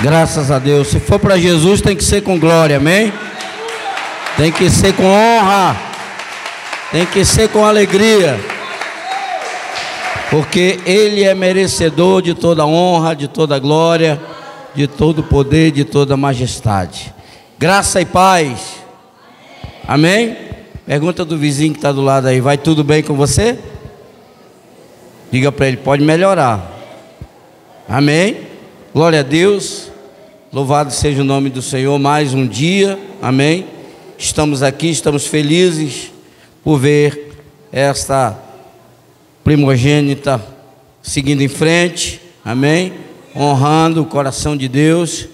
Graças a Deus. Se for para Jesus, tem que ser com glória, amém? Tem que ser com honra. Tem que ser com alegria. Porque Ele é merecedor de toda honra, de toda glória, de todo poder, de toda majestade. Graça e paz. Amém? Pergunta do vizinho que está do lado aí: vai tudo bem com você? Diga para ele: pode melhorar. Amém? Glória a Deus. Louvado seja o nome do Senhor. Mais um dia. Amém? Estamos aqui, estamos felizes por ver esta primogênita seguindo em frente. Amém? Honrando o coração de Deus.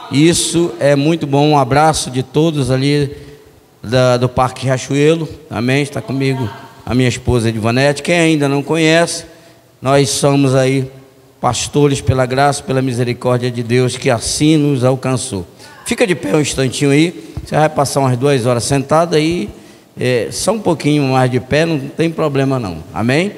Isso é muito bom. Um abraço de todos ali do Parque Riachuelo. Amém? Está comigo a minha esposa Edvanete. Quem ainda não conhece, nós somos aí pastores pela graça, pela misericórdia de Deus, que assim nos alcançou. Fica de pé um instantinho aí. Você vai passar umas 2 horas sentado aí, só um pouquinho mais de pé, não tem problema não. Amém?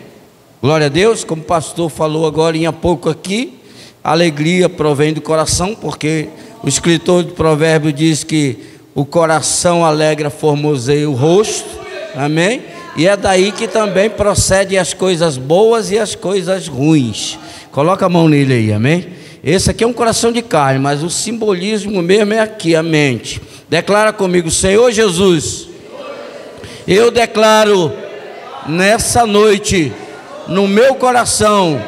Glória a Deus. Como o pastor falou agora há pouco aqui, a alegria provém do coração, porque o escritor do provérbio diz que o coração alegra, formoseia o rosto. Amém? E é daí que também procedem as coisas boas e as coisas ruins. Coloca a mão nele aí, amém? Esse aqui é um coração de carne, mas o simbolismo mesmo é aqui, a mente. Declara comigo: Senhor Jesus, eu declaro nessa noite, no meu coração,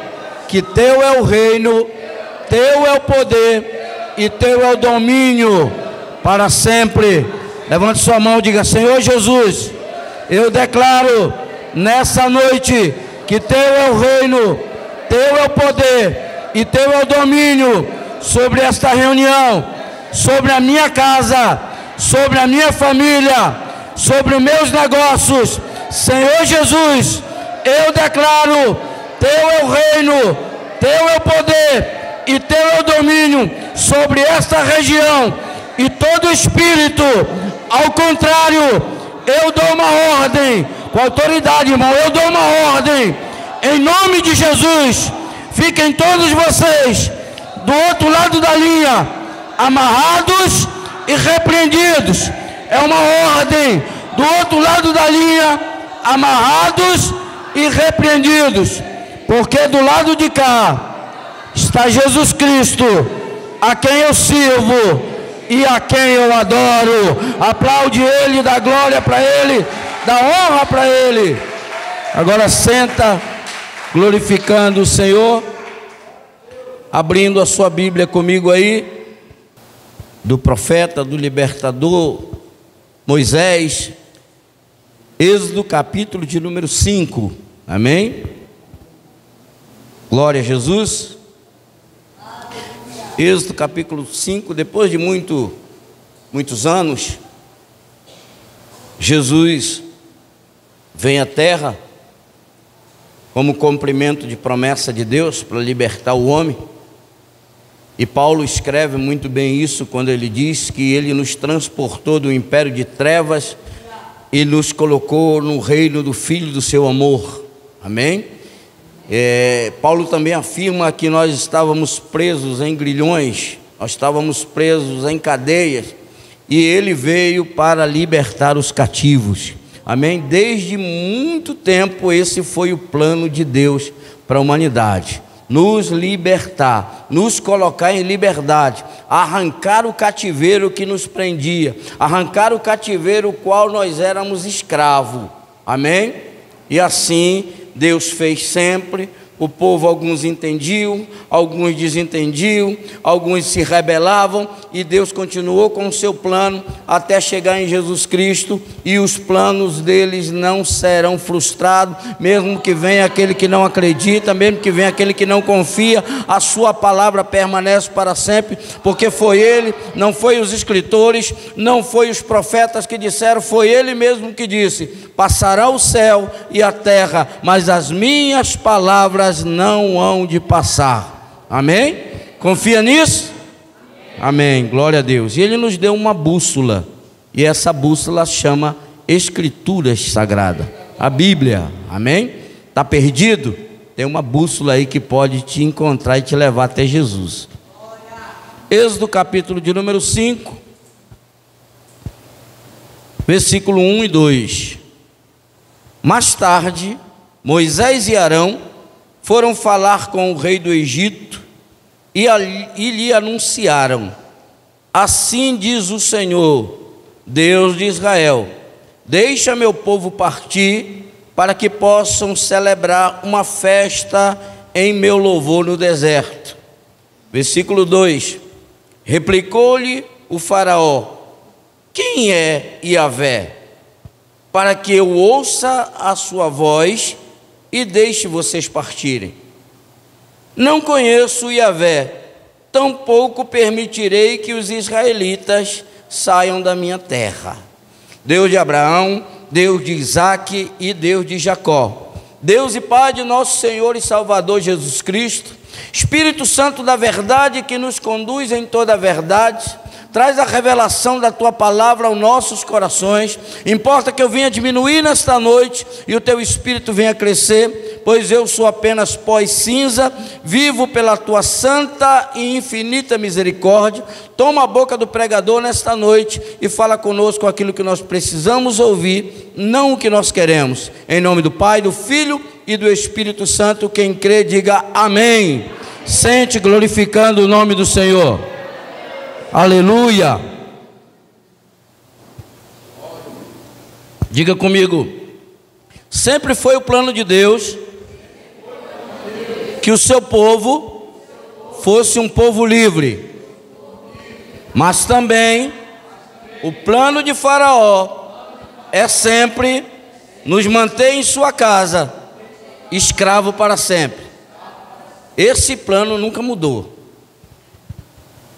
que Teu é o reino, Teu é o poder e Teu é o domínio para sempre. Levante sua mão e diga: Senhor Jesus, eu declaro nessa noite que Teu é o reino, Teu é o poder e Teu é o domínio sobre esta reunião, sobre a minha casa, sobre a minha família, sobre os meus negócios. Senhor Jesus, eu declaro: Teu é o reino, Teu é o poder e Teu é o domínio sobre esta região. E todo espírito ao contrário, eu dou uma ordem, com autoridade, irmão, eu dou uma ordem, em nome de Jesus. Fiquem todos vocês do outro lado da linha, amarrados e repreendidos. É uma ordem, do outro lado da linha, amarrados e repreendidos, porque do lado de cá está Jesus Cristo, a quem eu sirvo e a quem eu adoro. Aplaude Ele, dá glória para Ele, dá honra para Ele. Agora senta, glorificando o Senhor, abrindo a sua Bíblia comigo aí, do profeta, do libertador Moisés, Êxodo capítulo de número 5, amém? Glória a Jesus. Êxodo capítulo 5, depois de muitos anos, Jesus vem à terra como cumprimento de promessa de Deus para libertar o homem. E Paulo escreve muito bem isso quando ele diz que Ele nos transportou do império de trevas e nos colocou no reino do Filho do seu amor. Amém? Paulo também afirma que nós estávamos presos em grilhões, nós estávamos presos em cadeias, e Ele veio para libertar os cativos. Amém? Desde muito tempo esse foi o plano de Deus para a humanidade: nos libertar, nos colocar em liberdade, arrancar o cativeiro que nos prendia, arrancar o cativeiro o qual nós éramos escravos. Amém? E assim Deus fez sempre. O povo, alguns entendiam, alguns desentendiam, alguns se rebelavam, e Deus continuou com o seu plano até chegar em Jesus Cristo, e os planos deles não serão frustrados, mesmo que venha aquele que não acredita, mesmo que venha aquele que não confia, a sua palavra permanece para sempre, porque foi Ele, não foi os escritores, não foi os profetas que disseram, foi Ele mesmo que disse: passará o céu e a terra, mas as minhas palavras não hão de passar. Amém? Confia nisso? Amém. Glória a Deus. E Ele nos deu uma bússola, e essa bússola chama Escrituras Sagradas, a Bíblia. Amém? Está perdido? Tem uma bússola aí que pode te encontrar e te levar até Jesus. Êxodo capítulo de número 5, versículo 1 e 2. Mais tarde, Moisés e Arão foram falar com o rei do Egito e lhe anunciaram: assim diz o Senhor, Deus de Israel: deixa meu povo partir, para que possam celebrar uma festa em meu louvor no deserto. Versículo 2: replicou-lhe o faraó: quem é Yahvé, para que eu ouça a sua voz e deixe vocês partirem? Não conheço Yahvé, tampouco permitirei que os israelitas saiam da minha terra. Deus de Abraão, Deus de Isaque e Deus de Jacó, Deus e Pai de nosso Senhor e Salvador Jesus Cristo, Espírito Santo da verdade, que nos conduz em toda a verdade, traz a revelação da Tua palavra aos nossos corações. Importa que eu venha diminuir nesta noite e o Teu Espírito venha crescer, pois eu sou apenas pó e cinza, vivo pela Tua santa e infinita misericórdia. Toma a boca do pregador nesta noite e fala conosco aquilo que nós precisamos ouvir, não o que nós queremos. Em nome do Pai, do Filho e do Espírito Santo. Quem crê, diga amém. Sente glorificando o nome do Senhor. Aleluia. Diga comigo: sempre foi o plano de Deus que o seu povo fosse um povo livre, mas também o plano de Faraó é sempre nos manter em sua casa, escravo para sempre. Esse plano nunca mudou.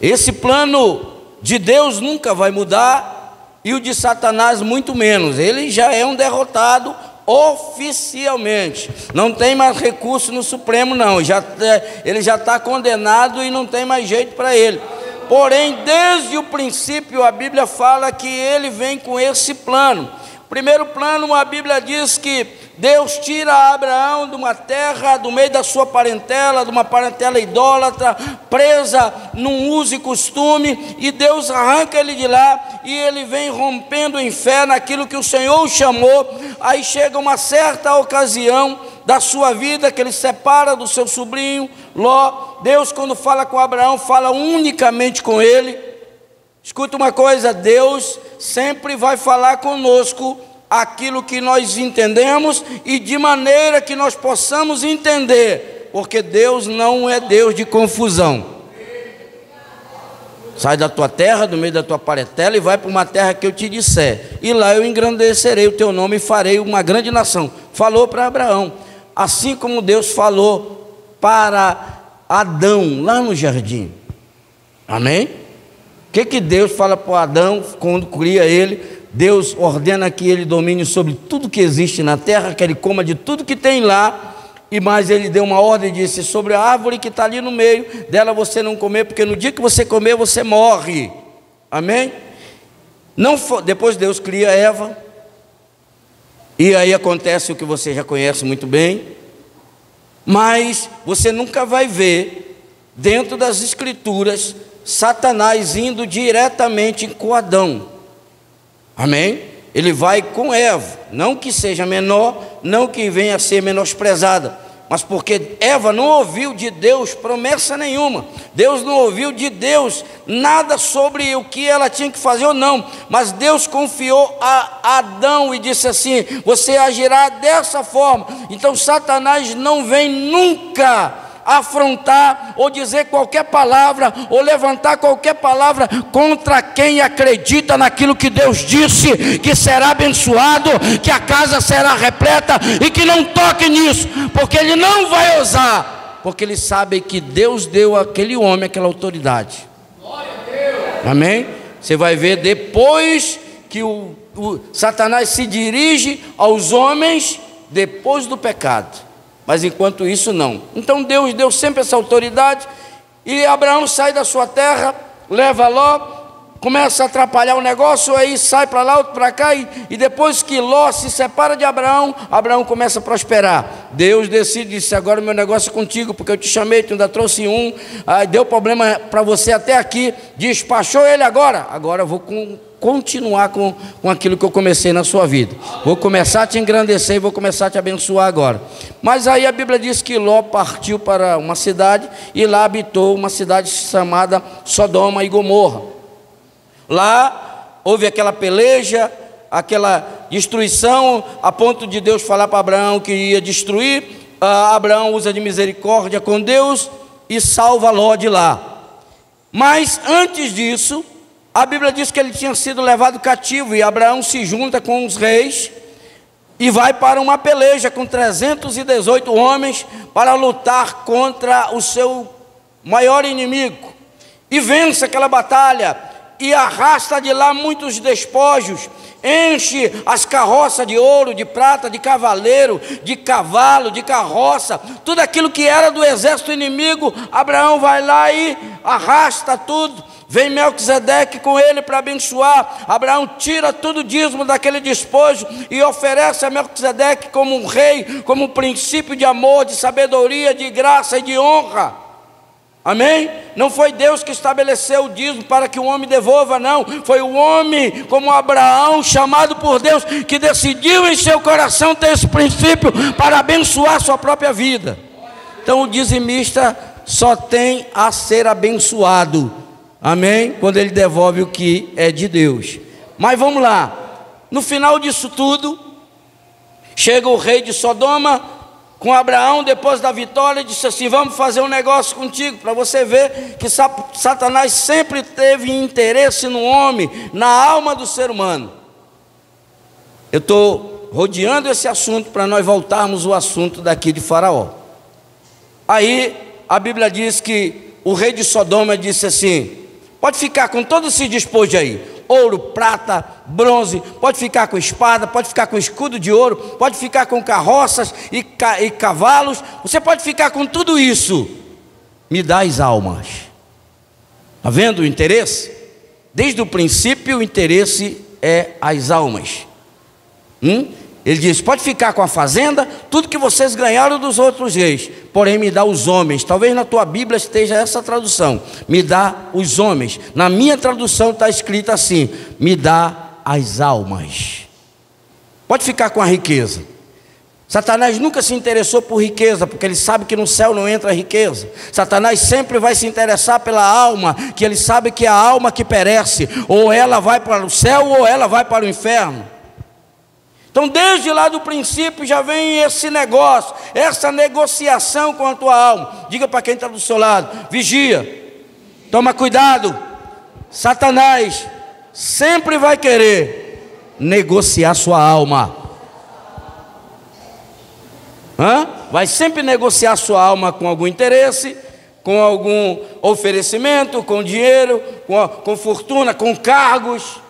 Esse plano de Deus nunca vai mudar, e o de Satanás muito menos. Ele já é um derrotado oficialmente. Não tem mais recurso no Supremo, não. Ele já está condenado e não tem mais jeito para ele. Porém, desde o princípio, a Bíblia fala que ele vem com esse plano. Primeiro plano, a Bíblia diz que Deus tira Abraão de uma terra, do meio da sua parentela, de uma parentela idólatra, presa num uso e costume, e Deus arranca ele de lá, e ele vem rompendo em fé naquilo que o Senhor o chamou. Aí chega uma certa ocasião da sua vida que ele separa do seu sobrinho Ló. Deus, quando fala com Abraão, fala unicamente com ele. Escuta uma coisa: Deus sempre vai falar conosco aquilo que nós entendemos e de maneira que nós possamos entender, porque Deus não é Deus de confusão. Sai da tua terra, do meio da tua parentela, e vai para uma terra que eu te disser, e lá eu engrandecerei o teu nome e farei uma grande nação. Falou para Abraão, assim como Deus falou para Adão lá no jardim. Amém? O que Deus fala para Adão quando cria ele? Deus ordena que ele domine sobre tudo que existe na terra, que ele coma de tudo que tem lá, e mais ele deu uma ordem e disse: sobre a árvore que está ali no meio, dela você não comer, porque no dia que você comer, você morre. Amém? Depois Deus cria Eva, e aí acontece o que você já conhece muito bem, mas você nunca vai ver, dentro das Escrituras, Satanás indo diretamente com Adão. Amém? Ele vai com Eva, não que seja menor, não que venha a ser menosprezada, mas porque Eva não ouviu de Deus promessa nenhuma. Deus não ouviu de Deus nada sobre o que ela tinha que fazer ou não, mas Deus confiou a Adão e disse assim: você agirá dessa forma. Então Satanás não vem nunca afrontar ou dizer qualquer palavra ou levantar qualquer palavra contra quem acredita naquilo que Deus disse, que será abençoado, que a casa será repleta, e que não toque nisso, porque ele não vai ousar, porque ele sabe que Deus deu àquele homem aquela autoridade. Amém? Você vai ver depois que o Satanás se dirige aos homens depois do pecado. Mas enquanto isso não. Então Deus deu sempre essa autoridade. E Abraão sai da sua terra, leva Ló, começa a atrapalhar o negócio, aí sai para lá, outro para cá, e depois que Ló se separa de Abraão, Abraão começa a prosperar. Deus decide, disse: agora o meu negócio é contigo, porque eu te chamei, tu ainda trouxe um, aí deu problema para você até aqui, despachou ele agora eu vou continuar com aquilo que eu comecei na sua vida, vou começar a te engrandecer, vou começar a te abençoar agora. Mas aí a Bíblia diz que Ló partiu para uma cidade, e lá habitou uma cidade chamada Sodoma e Gomorra. Lá houve aquela peleja, aquela destruição, a ponto de Deus falar para Abraão que ia destruir. Abraão usa de misericórdia com Deus e salva Ló de lá. Mas antes disso, a Bíblia diz que ele tinha sido levado cativo, e Abraão se junta com os reis e vai para uma peleja com 318 homens para lutar contra o seu maior inimigo, e vence aquela batalha, e arrasta de lá muitos despojos, enche as carroças de ouro, de prata, de cavaleiro, de cavalo, de carroça, tudo aquilo que era do exército inimigo. Abraão vai lá e arrasta tudo. Vem Melquisedeque com ele para abençoar. Abraão tira todo o dízimo daquele despojo e oferece a Melquisedeque como um rei, como um princípio de amor, de sabedoria, de graça e de honra. Amém? Não foi Deus que estabeleceu o dízimo para que o homem devolva, não. Foi o homem, como Abraão, chamado por Deus, que decidiu em seu coração ter esse princípio para abençoar sua própria vida. Então o dizimista só tem a ser abençoado, amém? Quando ele devolve o que é de Deus. Mas vamos lá, no final disso tudo, chega o rei de Sodoma com Abraão, depois da vitória, e disse assim: vamos fazer um negócio contigo, para você ver que Satanás sempre teve interesse no homem, na alma do ser humano. Eu estou rodeando esse assunto para nós voltarmos ao assunto daqui de Faraó. Aí a Bíblia diz que o rei de Sodoma disse assim: pode ficar com todo esse despojo aí, ouro, prata, bronze, pode ficar com espada, pode ficar com escudo de ouro, pode ficar com carroças e cavalos, você pode ficar com tudo isso, me dá as almas. Está vendo o interesse? Desde o princípio o interesse é as almas. Ele diz: pode ficar com a fazenda, tudo que vocês ganharam dos outros reis, porém me dá os homens. Talvez na tua Bíblia esteja essa tradução: me dá os homens. Na minha tradução está escrito assim: me dá as almas. Pode ficar com a riqueza. Satanás nunca se interessou por riqueza, porque ele sabe que no céu não entra riqueza. Satanás sempre vai se interessar pela alma, que ele sabe que é a alma que perece, ou ela vai para o céu ou ela vai para o inferno. Então desde lá do princípio já vem esse negócio, essa negociação com a tua alma. Diga para quem está do seu lado: vigia, toma cuidado. Satanás sempre vai querer negociar sua alma. Vai sempre negociar sua alma com algum interesse, com algum oferecimento, com dinheiro, com fortuna, com cargos.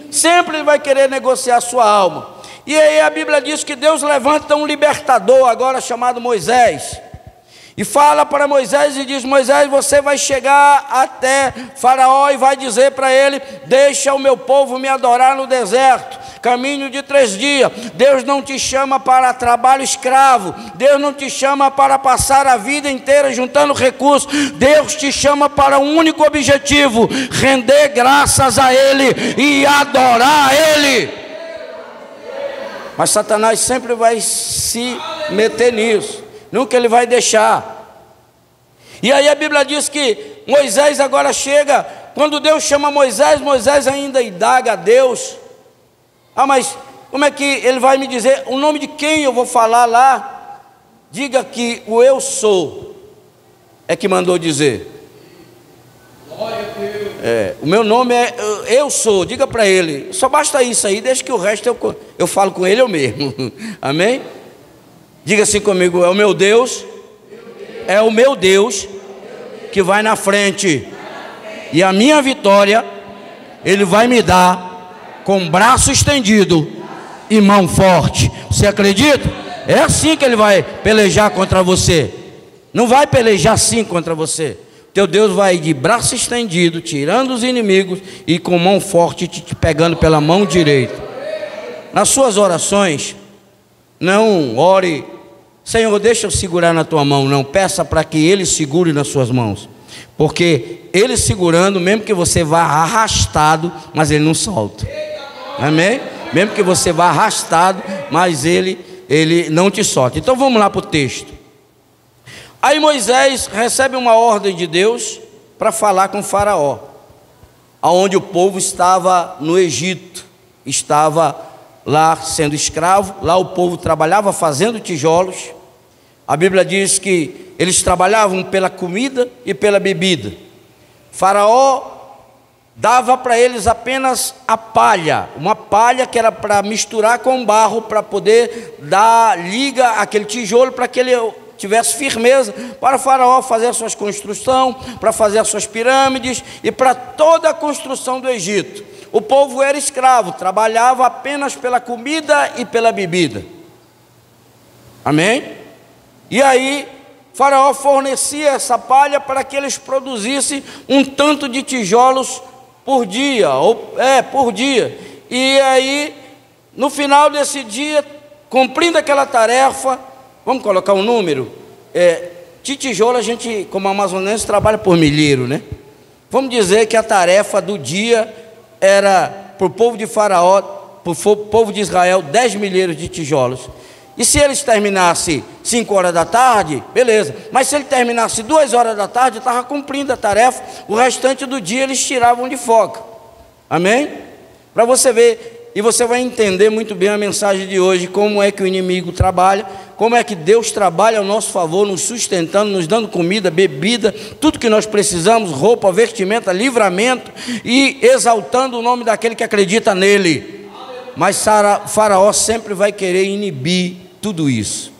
Sempre ele vai querer negociar sua alma. E aí a Bíblia diz que Deus levanta um libertador agora chamado Moisés, e fala para Moisés e diz: Moisés, você vai chegar até Faraó e vai dizer para ele: deixa o meu povo me adorar no deserto, caminho de 3 dias. Deus não te chama para trabalho escravo, Deus não te chama para passar a vida inteira juntando recursos. Deus te chama para um único objetivo: render graças a Ele e adorar a Ele. Mas Satanás sempre vai se meter nisso, nunca ele vai deixar. E aí a Bíblia diz que Moisés agora chega. Quando Deus chama Moisés, Moisés ainda indaga a Deus: mas como é que ele vai me dizer o nome de quem eu vou falar lá? Diga que o eu sou é que mandou dizer. Glória a Deus. O meu nome é eu sou. Diga para ele, só basta isso aí, deixa que o resto eu falo com ele eu mesmo. Amém? Diga assim comigo: é o meu Deus, é o meu Deus que vai na frente, e a minha vitória Ele vai me dar com braço estendido e mão forte. Você acredita? É assim que Ele vai pelejar contra você. Não vai pelejar assim contra você. teu Deus vai de braço estendido, tirando os inimigos e com mão forte te pegando pela mão direita. Nas suas orações, não ore, Senhor, deixa eu segurar na tua mão. Não, peça para que Ele segure nas suas mãos. Porque Ele segurando, mesmo que você vá arrastado, mas Ele não solta. Amém? Mesmo que você vá arrastado, mas Ele não te solta. Então vamos lá para o texto. Aí Moisés recebe uma ordem de Deus para falar com Faraó, aonde o povo estava no Egito, estava lá sendo escravo. Lá o povo trabalhava fazendo tijolos. A Bíblia diz que eles trabalhavam pela comida e pela bebida. Faraó dava para eles apenas a palha, uma palha que era para misturar com barro, para poder dar liga àquele tijolo, para que ele tivesse firmeza, para Faraó fazer as suas construções, para fazer as suas pirâmides e para toda a construção do Egito. O povo era escravo, trabalhava apenas pela comida e pela bebida. Amém? E aí Faraó fornecia essa palha para que eles produzissem um tanto de tijolos por dia, por dia. E aí, no final desse dia, cumprindo aquela tarefa, vamos colocar um número, de tijolo a gente, como amazonense, trabalha por milheiro, né? Vamos dizer que a tarefa do dia era, para o povo de Faraó, para o povo de Israel, 10 milheiros de tijolos. E se eles terminassem 5 horas da tarde, beleza. Mas se ele terminasse 2 horas da tarde, estava cumprindo a tarefa. O restante do dia eles tiravam de folga. Amém? Para você ver, e você vai entender muito bem a mensagem de hoje, como é que o inimigo trabalha, como é que Deus trabalha ao nosso favor, nos sustentando, nos dando comida, bebida, tudo que nós precisamos, roupa, vestimenta, livramento, e exaltando o nome daquele que acredita nele. Mas Faraó sempre vai querer inibir tudo isso.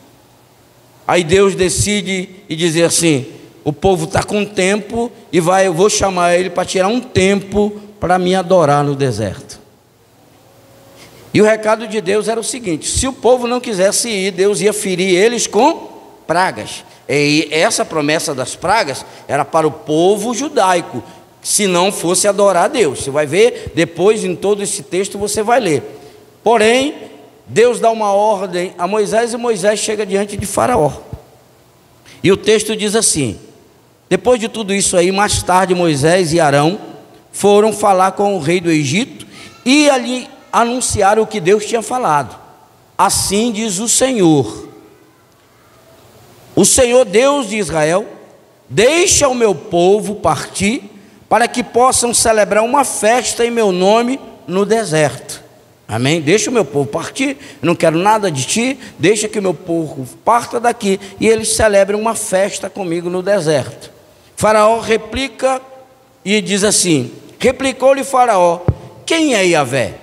Aí Deus decide e dizer assim: o povo está com tempo e eu vou chamar ele para tirar um tempo para me adorar no deserto. E o recado de Deus era o seguinte: se o povo não quisesse ir, Deus ia ferir eles com pragas. E essa promessa das pragas era para o povo judaico, se não fosse adorar a Deus. Você vai ver depois, em todo esse texto você vai ler. Porém, Deus dá uma ordem a Moisés, e Moisés chega diante de Faraó. E o texto diz assim: depois de tudo isso aí, mais tarde Moisés e Arão foram falar com o rei do Egito e ali anunciaram o que Deus tinha falado. Assim diz o Senhor Deus de Israel: deixa o meu povo partir, para que possam celebrar uma festa em meu nome no deserto. Amém? Deixa o meu povo partir, eu não quero nada de ti, deixa que o meu povo parta daqui e eles celebrem uma festa comigo no deserto. Faraó replica e diz assim: replicou-lhe Faraó: quem é Yahvé?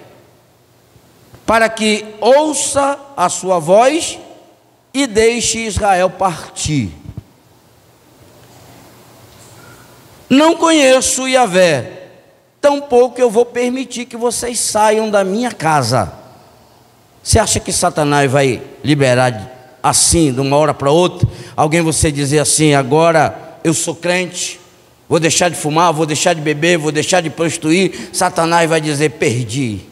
Para que ouça a sua voz e deixe Israel partir. Não conheço Yahvé, tampouco eu vou permitir que vocês saiam da minha casa. Você acha que Satanás vai liberar assim, de uma hora para outra? Alguém você dizer assim: agora eu sou crente, vou deixar de fumar, vou deixar de beber, vou deixar de prostituir. Satanás vai dizer: perdi.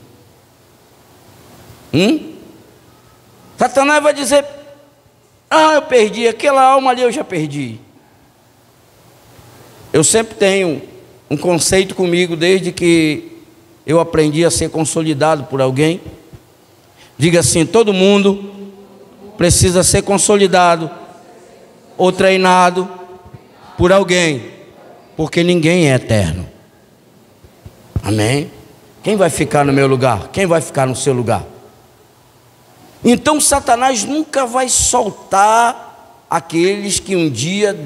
Satanás vai dizer: eu perdi, aquela alma ali eu já perdi. Eu sempre tenho um conceito comigo, desde que eu aprendi a ser consolidado por alguém. Diga assim: todo mundo precisa ser consolidado ou treinado por alguém, porque ninguém é eterno. Amém? Quem vai ficar no meu lugar? Quem vai ficar no seu lugar? Então Satanás nunca vai soltar aqueles que um dia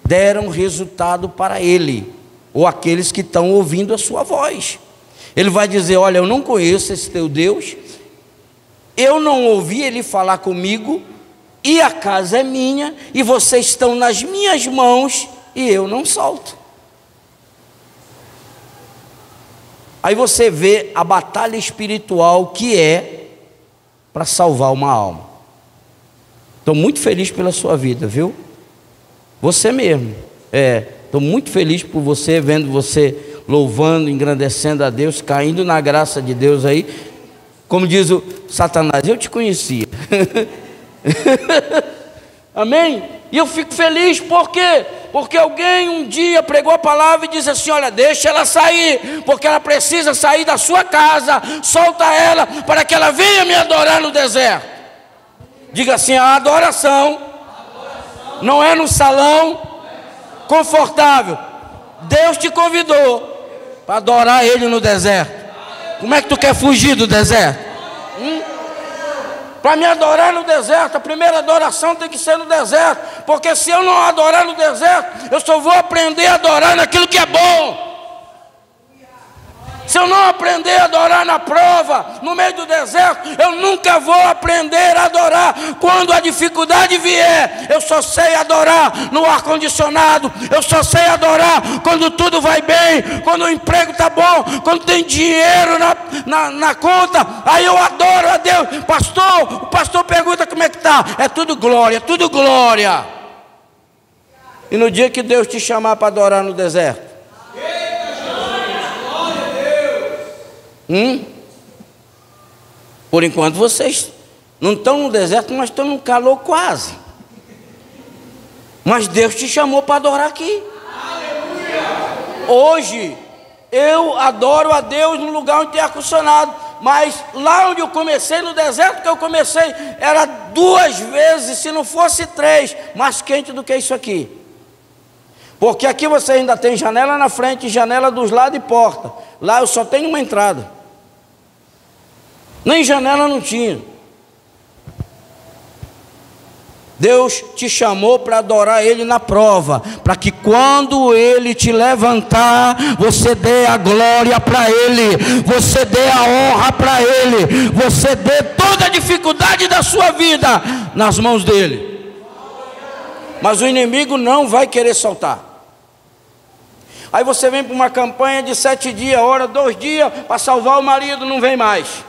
deram resultado para ele, ou aqueles que estão ouvindo a sua voz. Ele vai dizer: olha, eu não conheço esse teu Deus, eu não ouvi ele falar comigo, e a casa é minha, e vocês estão nas minhas mãos, e eu não solto. Aí você vê a batalha espiritual que é para salvar uma alma. Estou muito feliz pela sua vida, viu? Você mesmo. Estou muito feliz por você, vendo você louvando, engrandecendo a Deus, caindo na graça de Deus aí. Como diz o Satanás, eu te conhecia. Amém? E eu fico feliz, por quê? Porque alguém um dia pregou a palavra e disse assim: olha, deixa ela sair, porque ela precisa sair da sua casa, solta ela, para que ela venha me adorar no deserto. Diga assim: a adoração não é no salão confortável. Deus te convidou para adorar Ele no deserto. Como é que tu quer fugir do deserto? Para me adorar no deserto, a primeira adoração tem que ser no deserto, porque se eu não adorar no deserto, eu só vou aprender a adorar naquilo que é bom. Se eu não aprender a adorar na prova, no meio do deserto, eu nunca vou aprender a adorar quando a dificuldade vier. Eu só sei adorar no ar-condicionado, eu só sei adorar quando tudo vai bem, quando o emprego está bom, quando tem dinheiro na conta, aí eu adoro a Deus. Pastor, o pastor pergunta como é que está, é tudo glória, tudo glória. E no dia que Deus te chamar para adorar no deserto, por enquanto vocês não estão no deserto, mas estão no calor quase. Mas Deus te chamou para adorar aqui. Hoje eu adoro a Deus no lugar onde tem ar-condicionado, mas lá onde eu comecei, no deserto que eu comecei, era 2 vezes, se não fosse 3, mais quente do que isso aqui. Porque aqui você ainda tem janela na frente, janela dos lados e porta. Lá eu só tenho uma entrada. Nem janela não tinha. Deus te chamou para adorar Ele na prova, para que quando Ele te levantar, você dê a glória para Ele, você dê a honra para Ele, você dê toda a dificuldade da sua vida nas mãos dEle. Mas o inimigo não vai querer soltar. Aí você vem para uma campanha de 7 dias, ora 2 dias, para salvar o marido, não vem mais.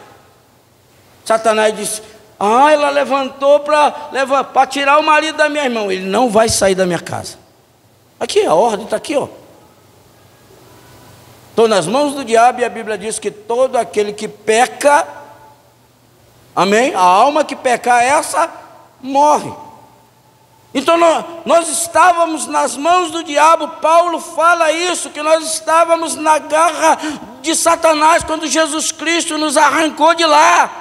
Satanás disse: ela levantou para tirar o marido da minha irmã. Ele não vai sair da minha casa. Aqui, a ordem está aqui, ó. Estou nas mãos do diabo, e a Bíblia diz que todo aquele que peca, amém? A alma que pecar, essa morre. Então nós estávamos nas mãos do diabo. Paulo fala isso, que nós estávamos na garra de Satanás quando Jesus Cristo nos arrancou de lá.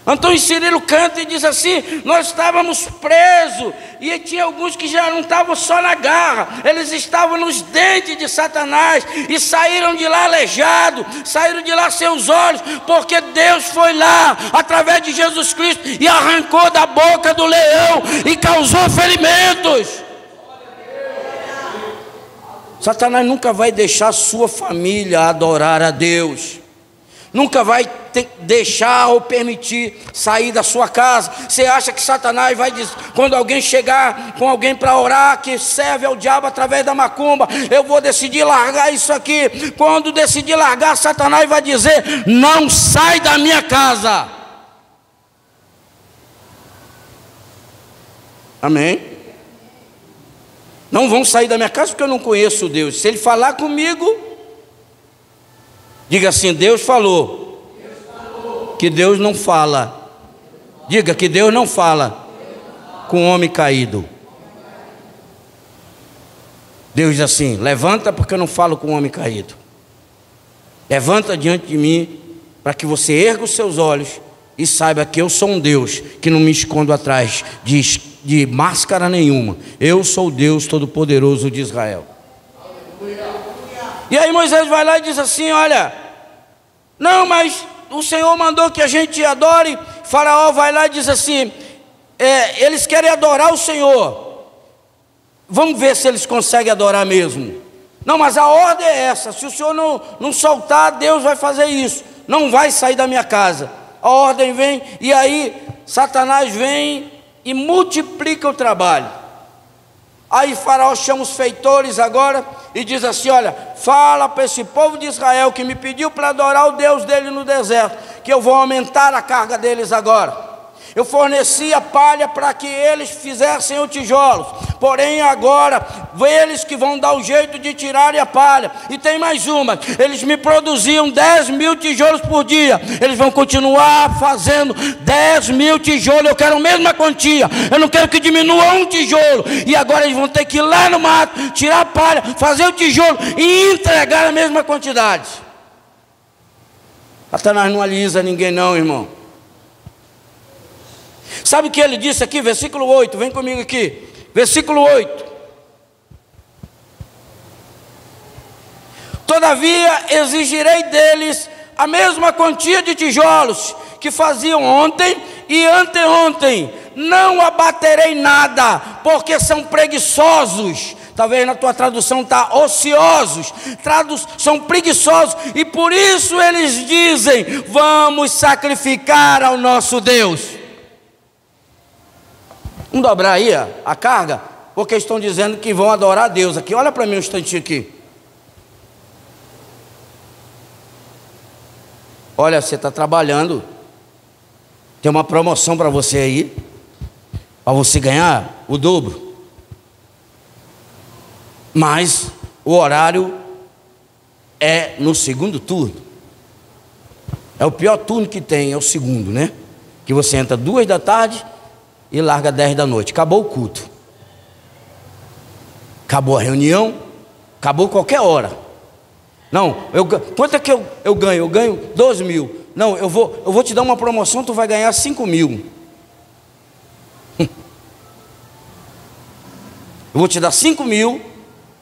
Antônio Cirilo canta e diz assim: nós estávamos presos, e tinha alguns que já não estavam só na garra, eles estavam nos dentes de Satanás, e saíram de lá aleijados, saíram de lá sem os olhos, porque Deus foi lá, através de Jesus Cristo, e arrancou da boca do leão, e causou ferimentos. Satanás nunca vai deixar sua família adorar a Deus. Nunca vai deixar ou permitir sair da sua casa. Você acha que Satanás vai dizer, quando alguém chegar com alguém para orar, que serve ao diabo através da macumba, eu vou decidir largar isso aqui. Quando decidir largar, Satanás vai dizer: não sai da minha casa. Amém? Não vão sair da minha casa porque eu não conheço Deus. Se Ele falar comigo, diga assim: Deus falou. Que Deus não fala. Diga que Deus não fala com homem caído. Deus diz assim: levanta, porque eu não falo com homem caído. Levanta diante de mim, para que você erga os seus olhos e saiba que eu sou um Deus que não me escondo atrás de máscara nenhuma. Eu sou o Deus Todo-Poderoso de Israel. E aí Moisés vai lá e diz assim: olha, não, mas o Senhor mandou que a gente adore. Faraó vai lá e diz assim: eles querem adorar o Senhor, vamos ver se eles conseguem adorar mesmo. Não, mas a ordem é essa: se o Senhor não soltar, Deus vai fazer isso, não vai sair da minha casa. A ordem vem, e aí Satanás vem e multiplica o trabalho. Aí Faraó chama os feitores agora e diz assim: olha, fala para esse povo de Israel que me pediu para adorar o Deus dele no deserto, que eu vou aumentar a carga deles agora. Eu fornecia palha para que eles fizessem os tijolos, porém agora eles que vão dar o jeito de tirarem a palha. E tem mais uma: eles me produziam 10.000 tijolos por dia, eles vão continuar fazendo 10.000 tijolos. Eu quero a mesma quantia, eu não quero que diminua um tijolo. E agora eles vão ter que ir lá no mato, tirar a palha, fazer o tijolo e entregar a mesma quantidade. Satanás não alisa ninguém não, irmão. Sabe o que ele disse aqui? Versículo 8, vem comigo aqui. Versículo 8. Todavia exigirei deles a mesma quantia de tijolos que faziam ontem e anteontem. Não abaterei nada, porque são preguiçosos. Talvez na tua tradução está ociosos. São preguiçosos. E por isso eles dizem: vamos sacrificar ao nosso Deus. Vamos dobrar aí a carga, porque estão dizendo que vão adorar a Deus aqui. Olha para mim um instantinho aqui. Olha, você está trabalhando, tem uma promoção para você aí, para você ganhar o dobro. Mas o horário é no segundo turno. É o pior turno que tem, é o segundo, né? Que você entra 2 da tarde e larga 10 da noite. Acabou o culto, acabou a reunião, acabou qualquer hora. Não, quanto é que eu ganho? Eu ganho 12.000. Não, eu vou te dar uma promoção, tu vai ganhar 5.000. Eu vou te dar 5.000,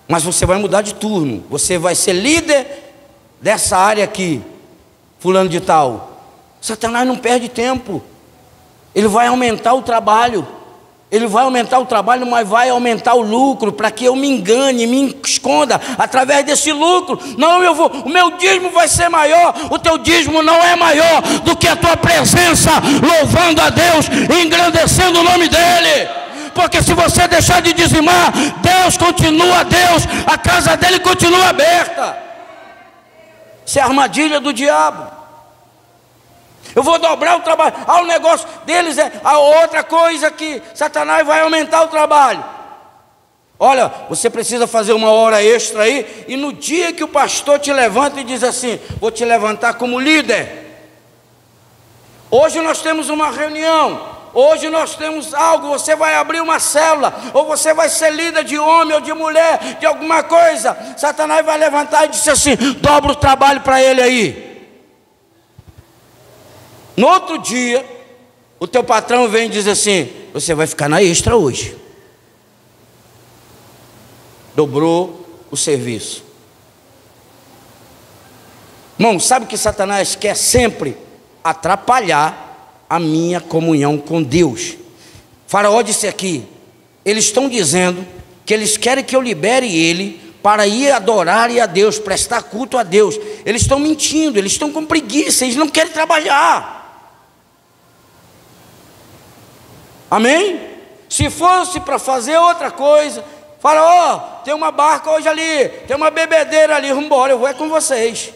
mas você vai mudar de turno. Você vai ser líder dessa área aqui, fulano de tal. Satanás não perde tempo. Ele vai aumentar o trabalho. Ele vai aumentar o trabalho, mas vai aumentar o lucro, para que eu me engane, me esconda através desse lucro. Não, o meu dízimo vai ser maior. O teu dízimo não é maior do que a tua presença, louvando a Deus, engrandecendo o nome dEle. Porque se você deixar de dizimar, Deus continua Deus, a casa dEle continua aberta. Isso é a armadilha do diabo. Eu vou dobrar o trabalho. O negócio deles é a outra coisa, que Satanás vai aumentar o trabalho. Olha, você precisa fazer uma hora extra aí, e no dia que o pastor te levanta e diz assim: vou te levantar como líder. Hoje nós temos uma reunião, hoje nós temos algo, você vai abrir uma célula, ou você vai ser líder de homem ou de mulher, de alguma coisa. Satanás vai levantar e diz assim: dobra o trabalho para ele aí. No outro dia, o teu patrão vem e diz assim: você vai ficar na extra hoje. Dobrou o serviço. Irmão, sabe que Satanás quer sempre atrapalhar a minha comunhão com Deus. Faraó disse aqui: eles estão dizendo que eles querem que eu libere ele para ir adorar a Deus, prestar culto a Deus. Eles estão mentindo, eles estão com preguiça, eles não querem trabalhar. Amém? Se fosse para fazer outra coisa, fala: tem uma barca hoje ali, tem uma bebedeira ali, vamos embora, eu vou com vocês.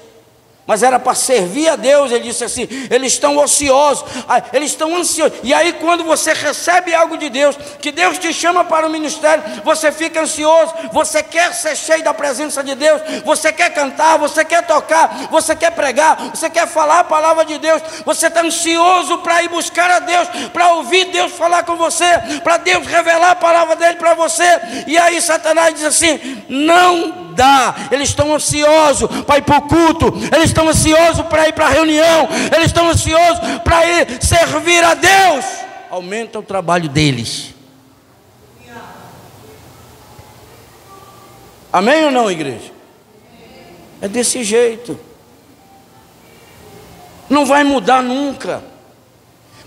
Mas era para servir a Deus. Ele disse assim: eles estão ociosos, eles estão ansiosos. E aí quando você recebe algo de Deus, que Deus te chama para o ministério, você fica ansioso, você quer ser cheio da presença de Deus, você quer cantar, você quer tocar, você quer pregar, você quer falar a palavra de Deus, você está ansioso para ir buscar a Deus, para ouvir Deus falar com você, para Deus revelar a palavra dele para você. E aí Satanás diz assim: não dá. Eles estão ansiosos para ir para o culto, eles estão ansiosos para ir para a reunião, eles estão ansiosos para ir servir a Deus. Aumenta o trabalho deles. Amém ou não, igreja? É desse jeito. Não vai mudar nunca,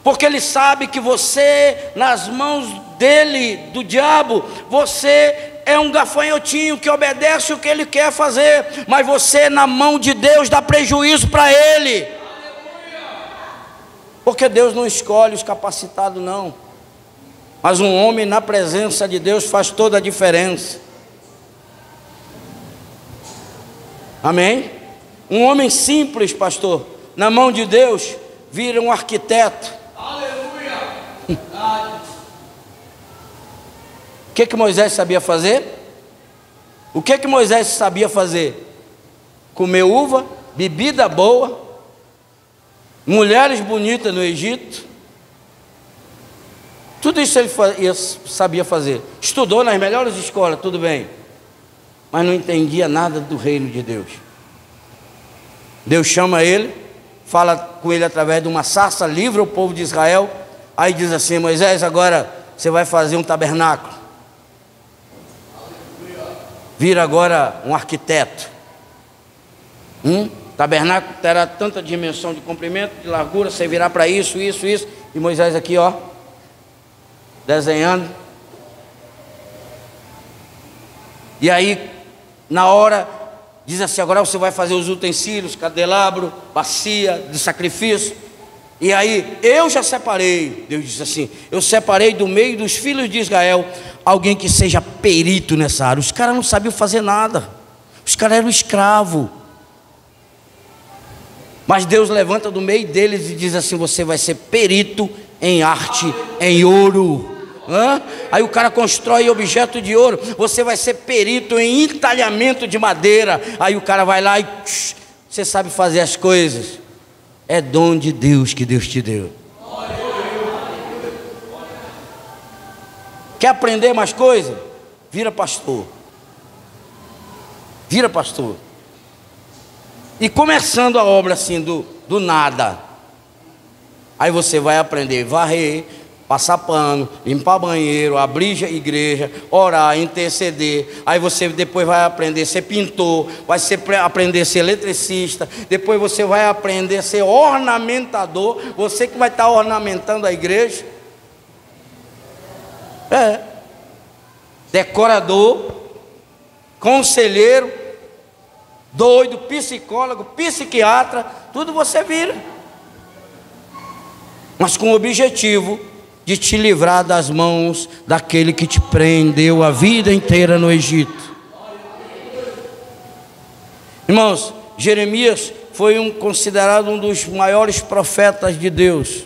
porque ele sabe que você, nas mãos dele, do diabo, você é um gafanhotinho que obedece o que ele quer fazer, mas você, na mão de Deus, dá prejuízo para ele. Porque Deus não escolhe os capacitados, não. Mas um homem na presença de Deus faz toda a diferença. Amém? Um homem simples, pastor, na mão de Deus, vira um arquiteto. Aleluia. O que Moisés sabia fazer? O que Moisés sabia fazer? Comer uva, bebida boa, mulheres bonitas no Egito. Tudo isso ele sabia fazer. Estudou nas melhores escolas, tudo bem, mas não entendia nada do reino de Deus. Deus chama ele, fala com ele através de uma sarça, livra o povo de Israel. Aí diz assim: Moisés, agora você vai fazer um tabernáculo. Vira agora um arquiteto. Tabernáculo terá tanta dimensão de comprimento, de largura, você virar para isso, isso, isso. E Moisés aqui, ó, desenhando. E aí, na hora, diz assim: agora você vai fazer os utensílios, candelabro, bacia de sacrifício. E aí, eu já separei, Deus disse assim: eu separei do meio dos filhos de Israel alguém que seja perito nessa área. Os caras não sabiam fazer nada, os caras eram escravos. Mas Deus levanta do meio deles e diz assim: você vai ser perito em arte, em ouro. Aí o cara constrói objeto de ouro. Você vai ser perito em entalhamento de madeira. Aí o cara vai lá e você sabe fazer as coisas. É dom de Deus que Deus te deu. Quer aprender mais coisa? Vira pastor. Vira pastor. E começando a obra assim do nada, aí você vai aprender a varrer, passar pano, limpar banheiro, abrir igreja, orar, interceder. Aí você depois vai aprender a ser pintor, vai aprender a ser eletricista, depois você vai aprender a ser ornamentador, você que vai estar ornamentando a igreja. Decorador, conselheiro, doido, psicólogo, psiquiatra, tudo você vira. Mas com o objetivo de te livrar das mãos daquele que te prendeu a vida inteira no Egito. Irmãos, Jeremias foi considerado um dos maiores profetas de Deus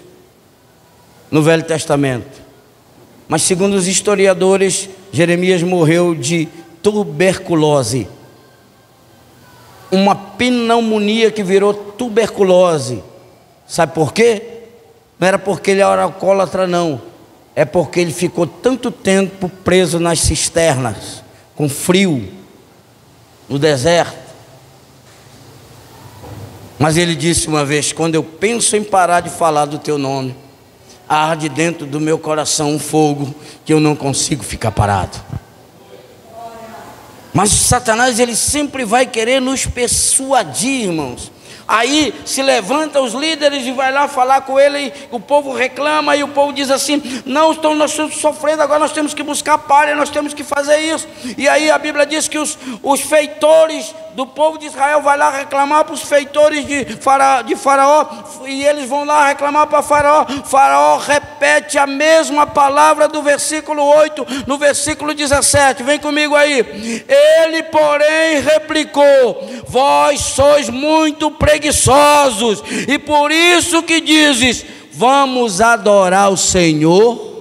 no Velho Testamento. Mas segundo os historiadores, Jeremias morreu de tuberculose. Uma pneumonia que virou tuberculose. Sabe por quê? Não era porque ele era alcoólatra, não. É porque ele ficou tanto tempo preso nas cisternas, com frio, no deserto. Mas ele disse uma vez: quando eu penso em parar de falar do teu nome, arde dentro do meu coração um fogo que eu não consigo ficar parado. Mas Satanás, ele sempre vai querer nos persuadir, irmãos. Aí se levanta os líderes e vai lá falar com ele, e o povo reclama, e o povo diz assim: não, então nós estamos sofrendo, agora nós temos que buscar palha, nós temos que fazer isso. E aí a Bíblia diz que os feitores do povo de Israel vai lá reclamar para os feitores de Faraó, e eles vão lá reclamar para Faraó. Faraó repete a mesma palavra do versículo 8 no versículo 17, vem comigo aí. Ele porém replicou: vós sois muito preguiçosos, e por isso que dizes: vamos adorar o Senhor.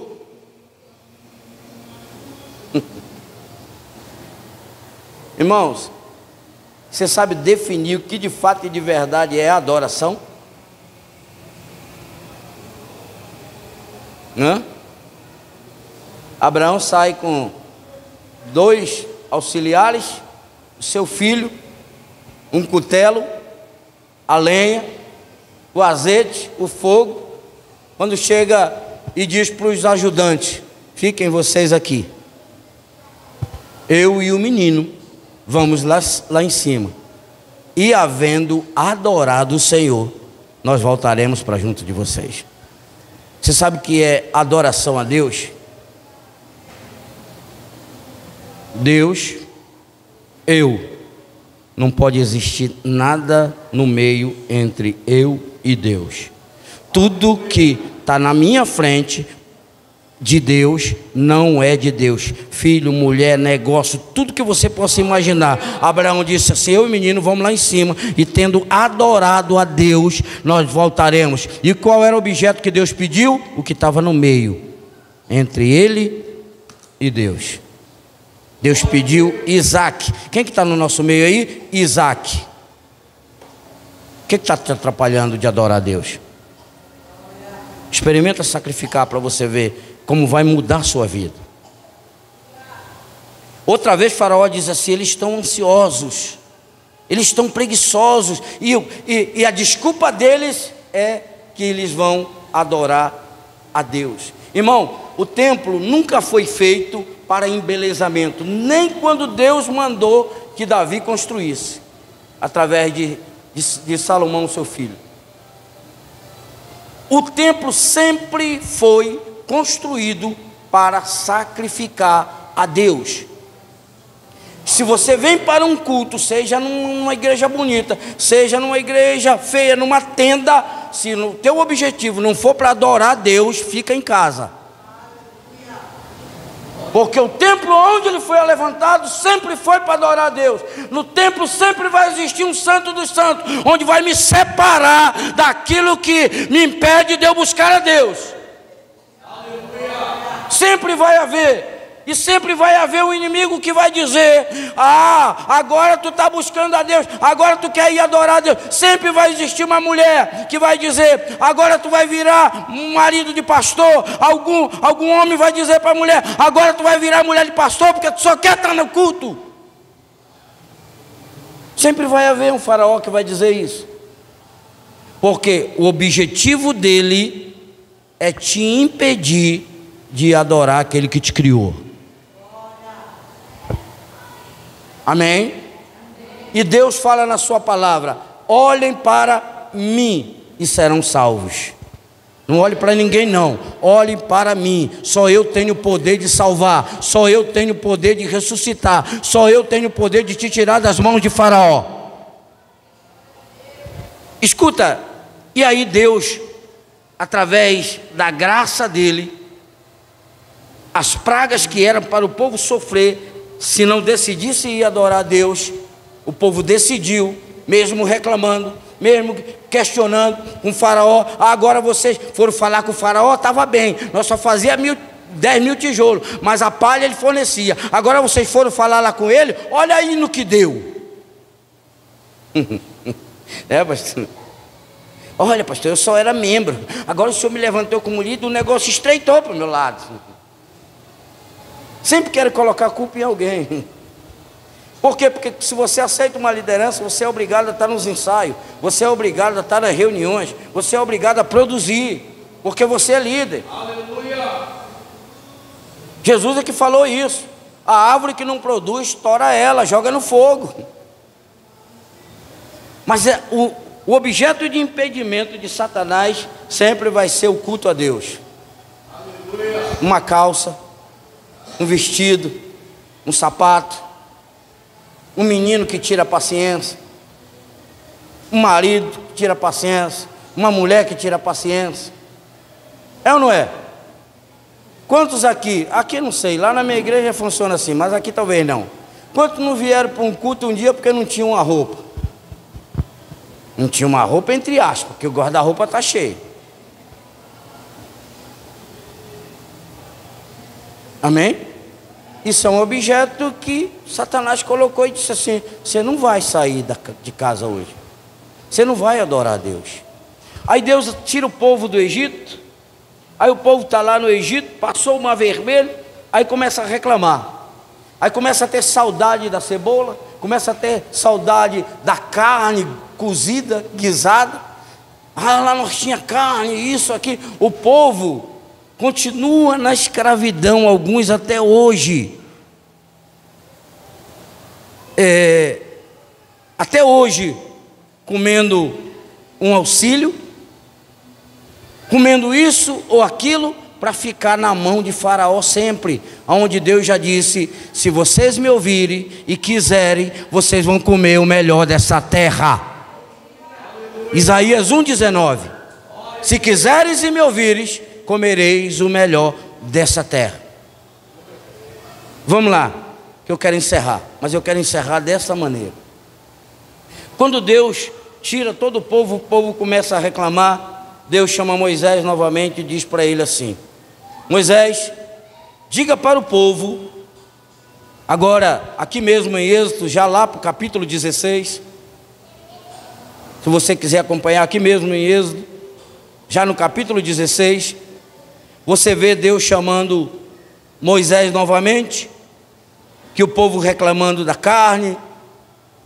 Irmãos, você sabe definir o que de fato e de verdade é adoração? Abraão sai com 2 auxiliares, o seu filho, um cutelo, a lenha, o azeite, o fogo. Quando chega e diz para os ajudantes: fiquem vocês aqui, eu e o menino vamos lá em cima, e havendo adorado o Senhor, nós voltaremos para junto de vocês. Você sabe o que é adoração a Deus? Deus, não pode existir nada no meio entre eu e Deus. Tudo que está na minha frente de Deus não é de Deus. Filho, mulher, negócio, tudo que você possa imaginar. Abraão disse assim: eu e o menino vamos lá em cima, e tendo adorado a Deus, nós voltaremos. E qual era o objeto que Deus pediu? O que estava no meio, entre ele e Deus. Deus pediu Isaac. Quem que está no nosso meio aí? Isaac. O que está te atrapalhando de adorar a Deus? Experimenta sacrificar para você ver como vai mudar a sua vida. Outra vez Faraó diz assim: eles estão ansiosos, eles estão preguiçosos, e a desculpa deles é que eles vão adorar a Deus. Irmão, o templo nunca foi feito para embelezamento, nem quando Deus mandou que Davi construísse, através de Salomão, seu filho. O templo sempre foi construído para sacrificar a Deus. Se você vem para um culto, seja numa igreja bonita, seja numa igreja feia, numa tenda, se o teu objetivo não for para adorar a Deus, fica em casa. Porque o templo onde ele foi levantado sempre foi para adorar a Deus. No templo sempre vai existir um santo dos santos, onde vai me separar daquilo que me impede de eu buscar a Deus. Sempre vai haver. E sempre vai haver um inimigo que vai dizer: ah, agora tu está buscando a Deus, agora tu quer ir adorar a Deus. Sempre vai existir uma mulher que vai dizer: agora tu vai virar um marido de pastor. Algum homem vai dizer para a mulher: agora tu vai virar mulher de pastor, porque tu só quer estar no culto. Sempre vai haver um faraó que vai dizer isso, porque o objetivo dele é te impedir de adorar aquele que te criou. Amém? E Deus fala na sua palavra: olhem para mim e serão salvos. Não olhe para ninguém não, olhem para mim. Só eu tenho o poder de salvar, só eu tenho o poder de ressuscitar, só eu tenho o poder de te tirar das mãos de Faraó. Escuta, e aí Deus, através da graça dele, as pragas que eram para o povo sofrer, se não decidisse ir adorar a Deus, o povo decidiu, mesmo reclamando, mesmo questionando com o faraó. Agora vocês foram falar com o faraó, estava bem, nós só fazia 10 mil tijolos, mas a palha ele fornecia. Agora vocês foram falar lá com ele, olha aí no que deu. Pastor? Olha, pastor, eu só era membro, agora o senhor me levantou como líder, o negócio estreitou para o meu lado. Sempre quero colocar a culpa em alguém. Por quê? Porque se você aceita uma liderança, você é obrigado a estar nos ensaios, você é obrigado a estar nas reuniões, você é obrigado a produzir, porque você é líder. Aleluia. Jesus é que falou isso: a árvore que não produz, tora ela, joga no fogo. Mas o objeto de impedimento de Satanás sempre vai ser o culto a Deus. Aleluia. Uma calça, um vestido, um sapato, um menino que tira a paciência, um marido que tira a paciência, uma mulher que tira a paciência. É ou não é? Quantos aqui não sei, lá na minha igreja funciona assim, mas aqui talvez não. Quantos não vieram para um culto um dia porque não tinham uma roupa? Não tinha uma roupa entre aspas, porque o guarda-roupa está cheio. Amém? Isso é um objeto que Satanás colocou e disse assim: você não vai sair de casa hoje, você não vai adorar a Deus. Aí Deus tira o povo do Egito, aí o povo está lá no Egito, passou o mar vermelho, aí começa a reclamar, aí começa a ter saudade da cebola, começa a ter saudade da carne cozida, guisada. Ah, lá nós tinha carne, isso aqui. O povo continua na escravidão, alguns até hoje. Até hoje, comendo um auxílio, comendo isso ou aquilo, para ficar na mão de Faraó sempre. Onde Deus já disse: se vocês me ouvirem e quiserem, vocês vão comer o melhor dessa terra. Isaías 1,19: se quiseres e me ouvires, comereis o melhor dessa terra. Vamos lá, que eu quero encerrar, mas eu quero encerrar dessa maneira. Quando Deus tira todo o povo começa a reclamar. Deus chama Moisés novamente e diz para ele assim: Moisés, diga para o povo, agora aqui mesmo em Êxodo, já lá para o capítulo 16, se você quiser acompanhar aqui mesmo em Êxodo, já no capítulo 16, você vê Deus chamando Moisés novamente, que o povo reclamando da carne,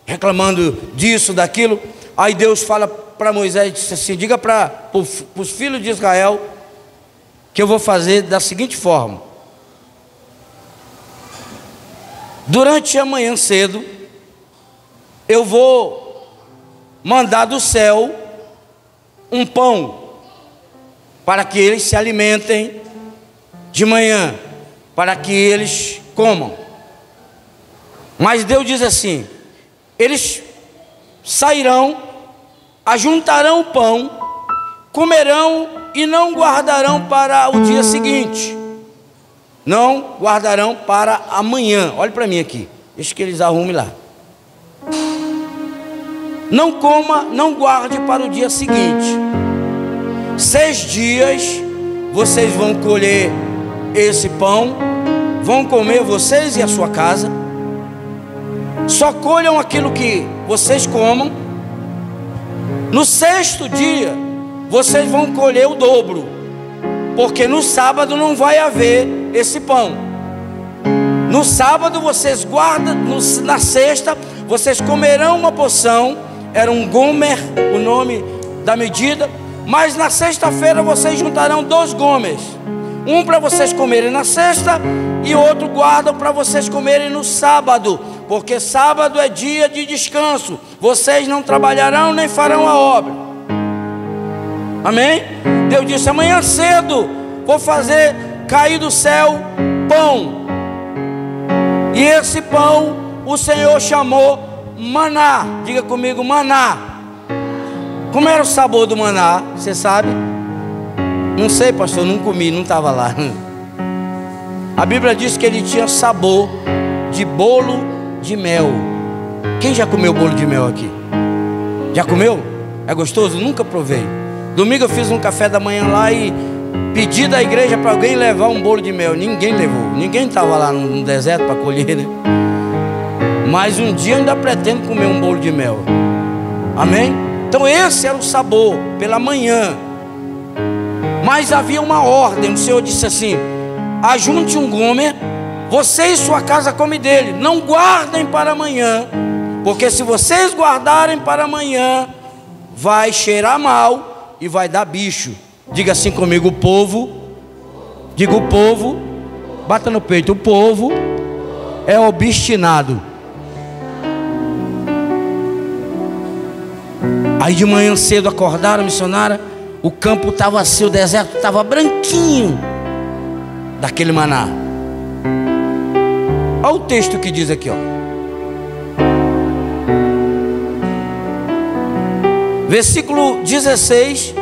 reclamando disso, daquilo. Aí Deus fala para Moisés, disse assim: diga para os filhos de Israel que eu vou fazer da seguinte forma: durante a manhã cedo, eu vou mandar do céu um pão, para que eles se alimentem de manhã, para que eles comam. Mas Deus diz assim: eles sairão, ajuntarão o pão, comerão e não guardarão para o dia seguinte, não guardarão para amanhã. Olhe para mim aqui, deixa que eles arrumem lá. Não coma, não guarde para o dia seguinte. 6 dias vocês vão colher esse pão, vão comer vocês e a sua casa. Só colham aquilo que vocês comam. No 6º dia vocês vão colher o dobro, porque no sábado não vai haver esse pão. No sábado vocês guardam, na sexta vocês comerão uma porção, era um gomer o nome da medida, mas na sexta-feira vocês juntarão 2 gomers, um para vocês comerem na sexta e outro guardam para vocês comerem no sábado, porque sábado é dia de descanso, vocês não trabalharão nem farão a obra. Amém? Deus disse: amanhã cedo vou fazer cair do céu pão, e esse pão o Senhor chamou maná. Diga comigo, maná. Como era o sabor do maná? Você sabe? Não sei, pastor, não comi, não estava lá. A Bíblia diz que ele tinha sabor de bolo de mel. Quem já comeu bolo de mel aqui? Já comeu? É gostoso? Nunca provei. Domingo eu fiz um café da manhã lá e pedi da igreja para alguém levar um bolo de mel. Ninguém levou. Ninguém estava lá no deserto para colher, né? Mas um dia eu ainda pretendo comer um bolo de mel. Amém? Então esse era o sabor pela manhã. Mas havia uma ordem. O Senhor disse assim: ajunte um gomer, você e sua casa come dele, não guardem para amanhã, porque se vocês guardarem para amanhã, vai cheirar mal e vai dar bicho. Diga assim comigo: o povo. Diga: o povo. Bata no peito: o povo é obstinado. Aí de manhã cedo acordaram, missionária, o campo estava assim, o deserto estava branquinho daquele maná. Olha o texto que diz aqui, ó. Versículo 16,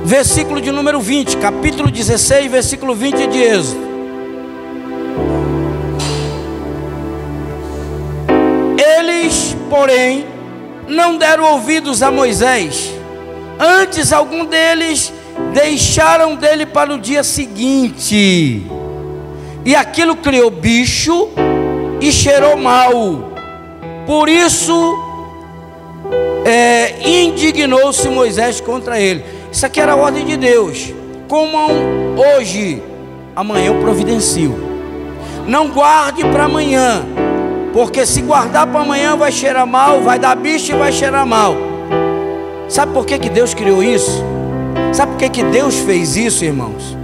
versículo de número 20, capítulo 16, versículo 20 de Êxodo. Eles, porém, não deram ouvidos a Moisés. Antes, algum deles deixaram dele para o dia seguinte, e aquilo criou bicho e cheirou mal. Por isso indignou-se Moisés contra ele. Isso aqui era a ordem de Deus. Comam hoje, amanhã eu providencio. Não guarde para amanhã, porque se guardar para amanhã vai cheirar mal, vai dar bicho e vai cheirar mal. Sabe por que Deus criou isso? Sabe por que Deus fez isso, irmãos?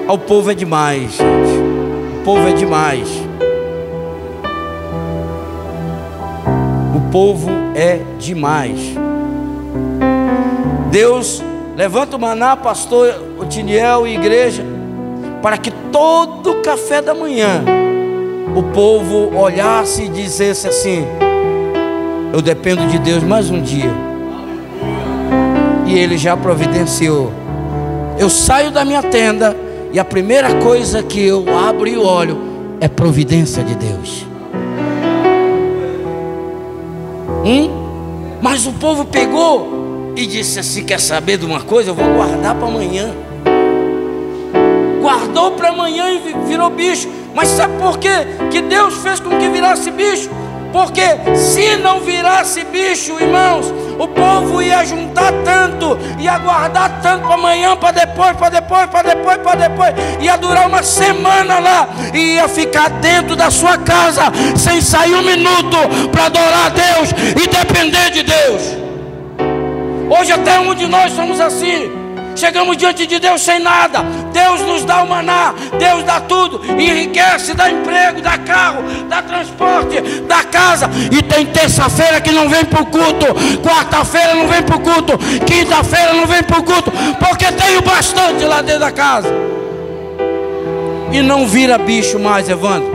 O povo é demais, gente. O povo é demais. O povo é demais. Deus levanta o maná, pastor Otiniel e igreja, para que todo café da manhã o povo olhasse e dissesse assim: eu dependo de Deus mais um dia. E Ele já providenciou. Eu saio da minha tenda e a primeira coisa que eu abro e olho é providência de Deus. Mas o povo pegou e disse assim: quer saber de uma coisa? Eu vou guardar para amanhã. Guardou para amanhã e virou bicho. Mas sabe por quê que Deus fez com que virasse bicho? Porque se não virasse bicho, irmãos, o povo ia juntar tanto, ia guardar tanto para amanhã, para depois, ia durar uma semana lá, e ia ficar dentro da sua casa, sem sair um minuto, para adorar a Deus e depender de Deus. Hoje até um de nós somos assim. Chegamos diante de Deus sem nada. Deus nos dá o maná, Deus dá tudo, enriquece, dá emprego, dá carro, dá transporte, dá casa. E tem terça-feira que não vem para o culto, quarta-feira não vem para o culto, quinta-feira não vem para o culto, porque tem o bastante lá dentro da casa. E não vira bicho mais, Evandro.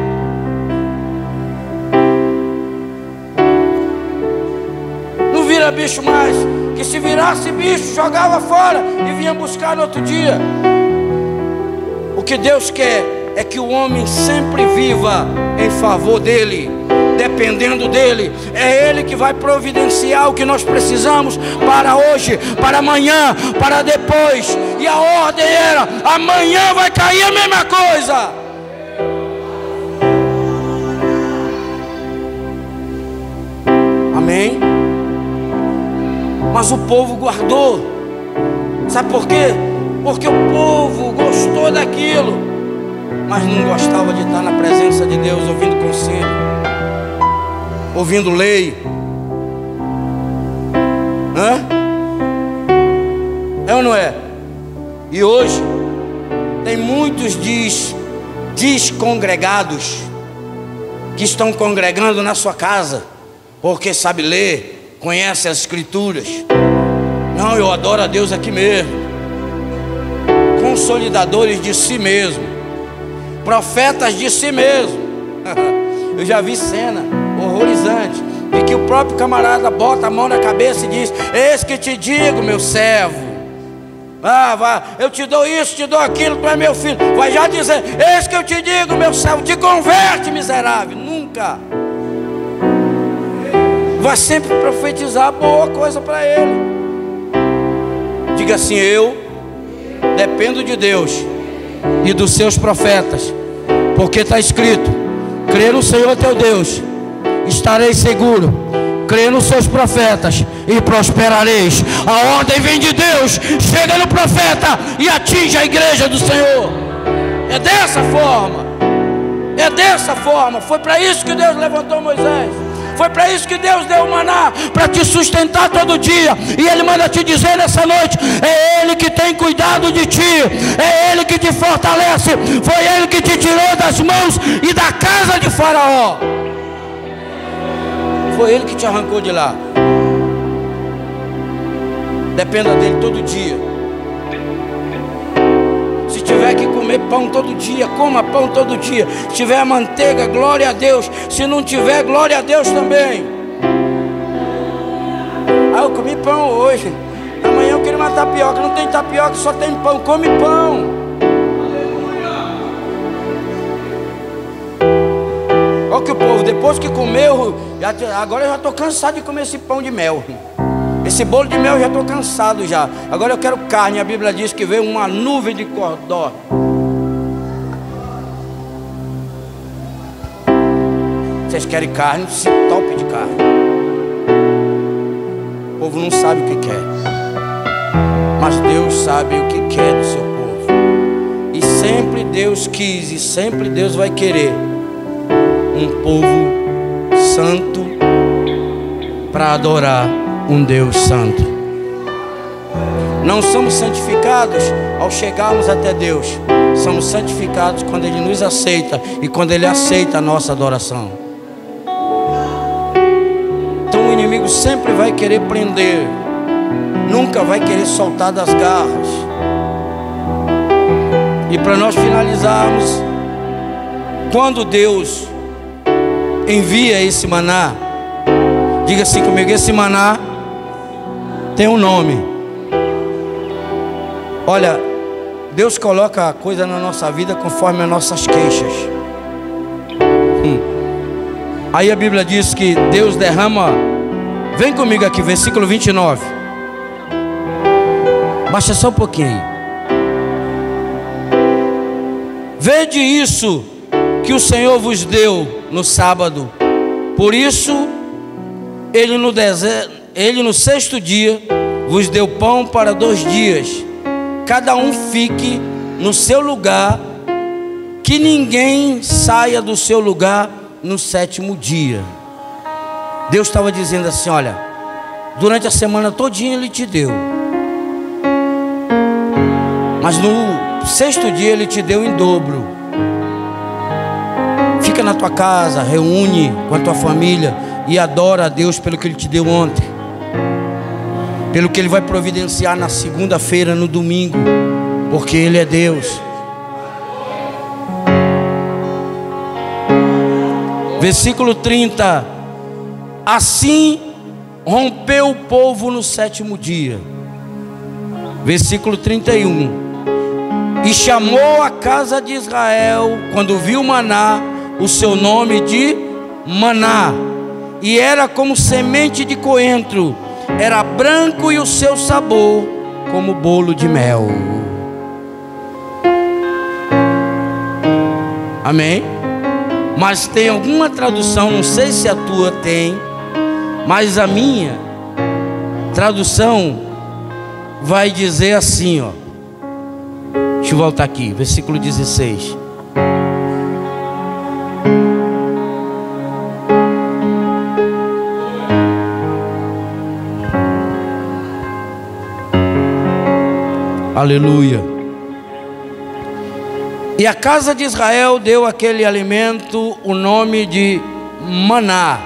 Não vira bicho mais. Que se virasse bicho, jogava fora e vinha buscar no outro dia. O que Deus quer é que o homem sempre viva em favor dele, dependendo dele. É ele que vai providenciar o que nós precisamos para hoje, para amanhã, para depois. E a ordem era: amanhã vai cair a mesma coisa. Amém? Mas o povo guardou. Sabe por quê? Porque o povo gostou daquilo, mas não gostava de estar na presença de Deus, ouvindo conselho, ouvindo lei. É ou não é? E hoje tem muitos descongregados que estão congregando na sua casa porque sabe ler, conhece as escrituras. Não, eu adoro a Deus aqui mesmo. Consolidadores de si mesmo, profetas de si mesmo. Eu já vi cena horrorizante de que o próprio camarada bota a mão na cabeça e diz: eis que te digo, meu servo, vai, eu te dou isso, te dou aquilo, tu é meu filho. Vai já dizer: eis que eu te digo, meu servo, te converte, miserável. Nunca. Vai sempre profetizar boa coisa para ele. Diga assim: eu dependo de Deus e dos seus profetas, porque está escrito: crê no Senhor teu Deus, estareis seguro. Crê nos seus profetas e prosperareis. A ordem vem de Deus, chega no profeta e atinge a igreja do Senhor. É dessa forma. É dessa forma. Foi para isso que Deus levantou Moisés. Foi para isso que Deus deu o maná, para te sustentar todo dia. E Ele manda te dizer nessa noite: é Ele que tem cuidado de ti, é Ele que te fortalece. Foi Ele que te tirou das mãos e da casa de Faraó. Foi Ele que te arrancou de lá. Dependa dele todo dia. Se tiver que comer pão todo dia, coma pão todo dia. Se tiver manteiga, glória a Deus. Se não tiver, glória a Deus também. Eu comi pão hoje, amanhã eu queria uma tapioca. Não tem tapioca, só tem pão. Come pão. Olha que o povo, depois que comeu, agora eu já estou cansado de comer esse pão de mel. Esse bolo de mel eu já estou cansado já. Agora eu quero carne. A Bíblia diz que veio uma nuvem de cordó. Vocês querem carne? Se tope de carne. O povo não sabe o que quer, mas Deus sabe o que quer do seu povo. E sempre Deus quis, e sempre Deus vai querer um povo santo para adorar um Deus santo. Não somos santificados ao chegarmos até Deus. Somos santificados quando Ele nos aceita e quando Ele aceita a nossa adoração. Então o inimigo sempre vai querer prender, nunca vai querer soltar das garras. E para nós finalizarmos, quando Deus envia esse maná, diga assim comigo: esse maná tem um nome. Olha, Deus coloca a coisa na nossa vida conforme as nossas queixas. Aí a Bíblia diz que Deus derrama. Vem comigo aqui, versículo 29. Baixa só um pouquinho aí. Vede isso que o Senhor vos deu no sábado. Por isso, Ele no sexto dia vos deu pão para 2 dias. Cada um fique no seu lugar, que ninguém saia do seu lugar no 7º dia. Deus estava dizendo assim: olha, durante a semana todinha Ele te deu, mas no 6º dia Ele te deu em dobro. Fica na tua casa, reúne com a tua família e adora a Deus pelo que Ele te deu ontem, pelo que Ele vai providenciar na segunda-feira, no domingo, porque Ele é Deus. Versículo 30. Assim rompeu o povo no 7º dia. Versículo 31. E chamou a casa de Israel, quando viu maná, o seu nome de maná, e era como semente de coentro, era branco e o seu sabor como bolo de mel. Amém? Mas tem alguma tradução, não sei se a tua tem, mas a minha tradução vai dizer assim, ó. Deixa eu voltar aqui, versículo 16. Aleluia. E a casa de Israel deu aquele alimento o nome de maná.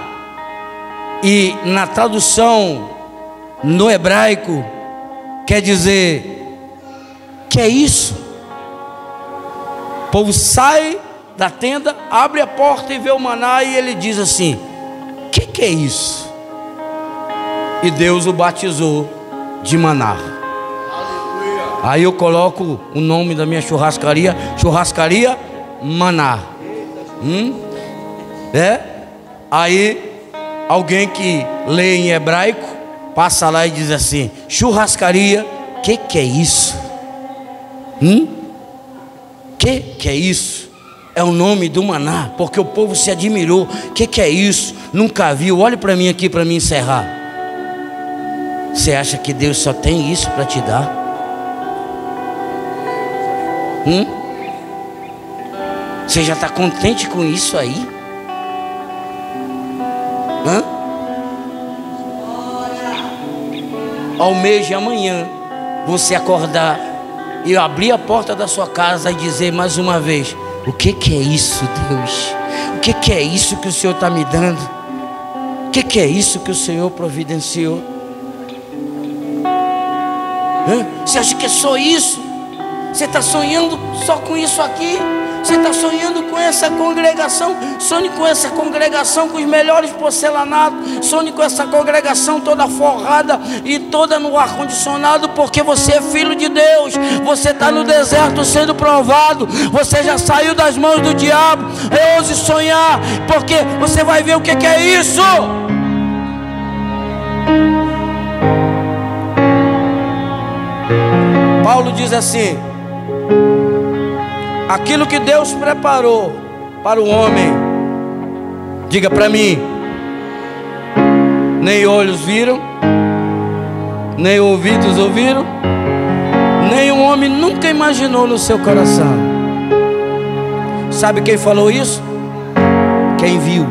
E na tradução no hebraico quer dizer: que é isso? O povo sai da tenda, abre a porta e vê o maná, e ele diz assim: que é isso? E Deus o batizou de maná. Aí eu coloco o nome da minha churrascaria, Churrascaria Maná. Aí alguém que lê em hebraico passa lá e diz assim: churrascaria, que é isso? Que é isso? É o nome do maná, porque o povo se admirou. Que é isso? Nunca viu. Olhe para mim aqui para me encerrar. Você acha que Deus só tem isso para te dar? Você já está contente com isso aí? Ao mês de amanhã você acordar e abrir a porta da sua casa e dizer mais uma vez: o que é isso, Deus? O que é isso que o Senhor está me dando? O que é isso que o Senhor providenciou? Você acha que é só isso? Você está sonhando só com isso aqui? Você está sonhando com essa congregação? Sonhe com essa congregação com os melhores porcelanatos. Sonhe com essa congregação toda forrada e toda no ar-condicionado, porque você é filho de Deus. Você está no deserto sendo provado. Você já saiu das mãos do diabo. Ouse sonhar, porque você vai ver o que é isso. Paulo diz assim: aquilo que Deus preparou para o homem, diga para mim, nem olhos viram, nem ouvidos ouviram, nem um homem nunca imaginou no seu coração. Sabe quem falou isso? Quem viu.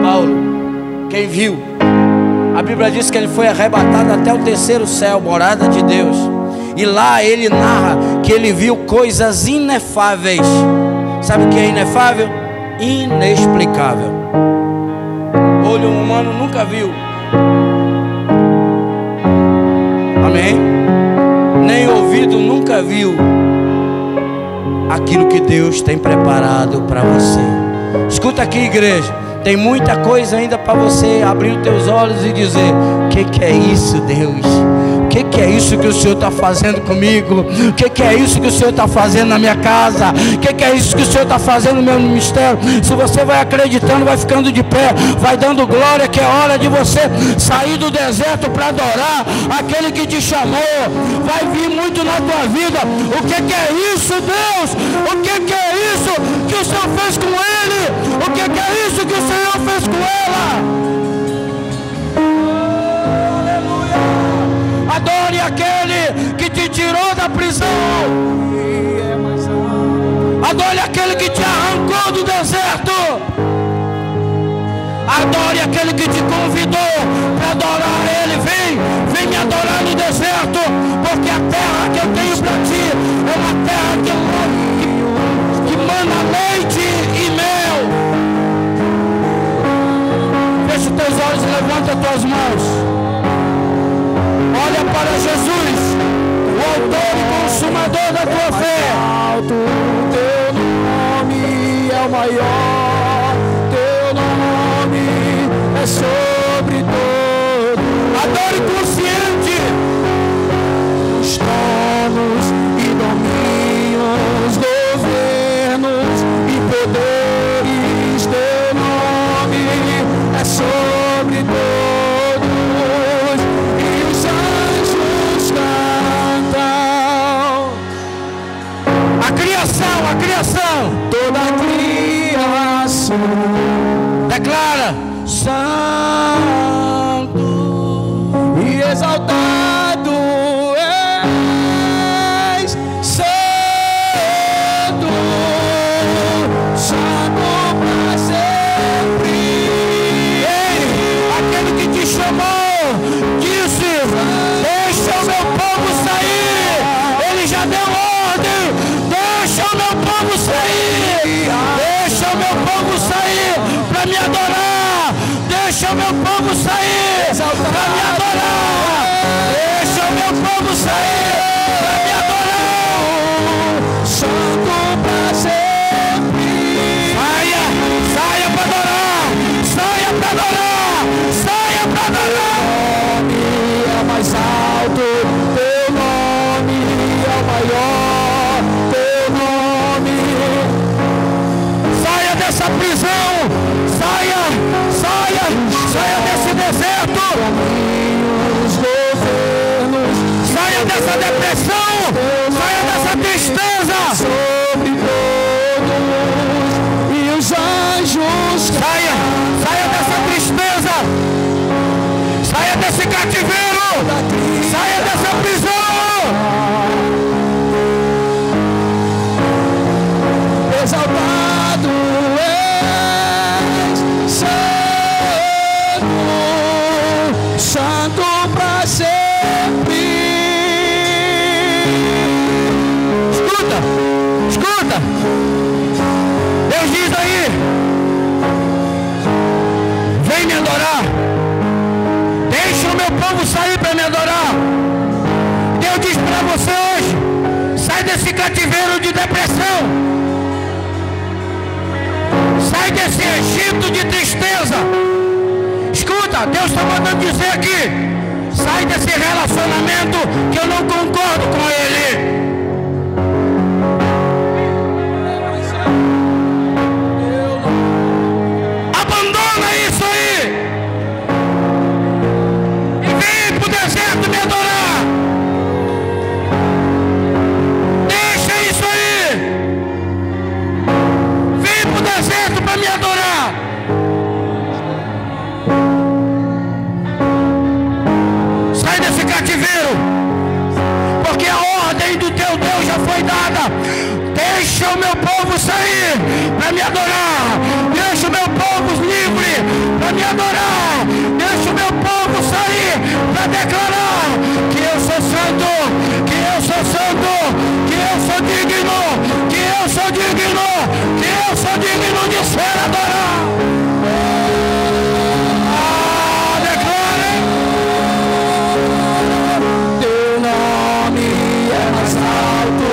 Paulo, quem viu. A Bíblia diz que ele foi arrebatado até o 3º céu, morada de Deus. E lá ele narra que ele viu coisas inefáveis. Sabe o que é inefável? Inexplicável. Olho humano nunca viu. Amém? Nem ouvido nunca viu aquilo que Deus tem preparado para você. Escuta aqui, igreja. Tem muita coisa ainda para você abrir os teus olhos e dizer: o que é isso, Deus? O que é isso que o Senhor está fazendo comigo? O que é isso que o Senhor está fazendo na minha casa? O que é isso que o Senhor está fazendo no meu ministério? Se você vai acreditando, vai ficando de pé, vai dando glória, que é hora de você sair do deserto para adorar aquele que te chamou. Vai vir muito na tua vida. O que é isso, Deus? O que é isso que o Senhor fez com ele? O que é isso que o Senhor fez com ela? Adore aquele que te tirou da prisão. Adore aquele que te arrancou do deserto. Adore aquele que te convidou para adorar ele. Vem me adorar no deserto, porque a terra que eu tenho para ti é uma terra que mana leite e mel. Fecha os teus olhos e levanta as tuas mãos. Olha para Jesus, o autor e consumador da tua fé. Alto, teu nome é o maior, teu nome é sobre todo. Adore consciente. Os tronos e domínios, governos e poderes, teu nome é sobre todos. E os anjos cantam. A criação, Toda a criação declara: Santo e exaltado és, Santo, Santo para sempre. Ei, aquele que te chamou disse: deixa o meu povo sair. Ele já deu ordem: deixa o meu povo sair. Deixa o meu povo sair para me adorar. Deixa o meu povo sair para me adorar. Deixa o meu povo sair para me adorar. Santo para sempre. Saia para adorar. Saia para adorar. Saia para adorar. Teu nome é o mais alto, teu nome é o maior, teu nome. Saia dessa prisão. Saia desse deserto. Os governos Saia dessa depressão. Saia dessa tristeza. sobre todos e os anjos Saia dessa tristeza. Saia desse cativeiro. Saia dessa prisão. exaltado és, Santo, Santo para sempre. Escuta. Deus diz aí: vem me adorar. Deixa o meu povo sair para me adorar. Deus diz para você hoje: sai desse cativeiro de depressão. Sai desse Egito de tristeza. Escuta, Deus está mandando dizer aqui: sai desse relacionamento que eu não concordo com ele. Abandona isso aí e vem pro deserto me adorar. Deixa isso aí. Vem pro deserto para me adorar. Sai desse cativeiro, porque a ordem do teu Deus já foi dada. Deixa o meu povo sair para me adorar. Deixa o meu povo livre para me adorar. Deixa o meu povo sair para declarar que eu sou santo, que eu sou santo, que eu sou digno, que eu sou digno, que eu sou digno de ser adorado. Declare. Teu nome é mais alto,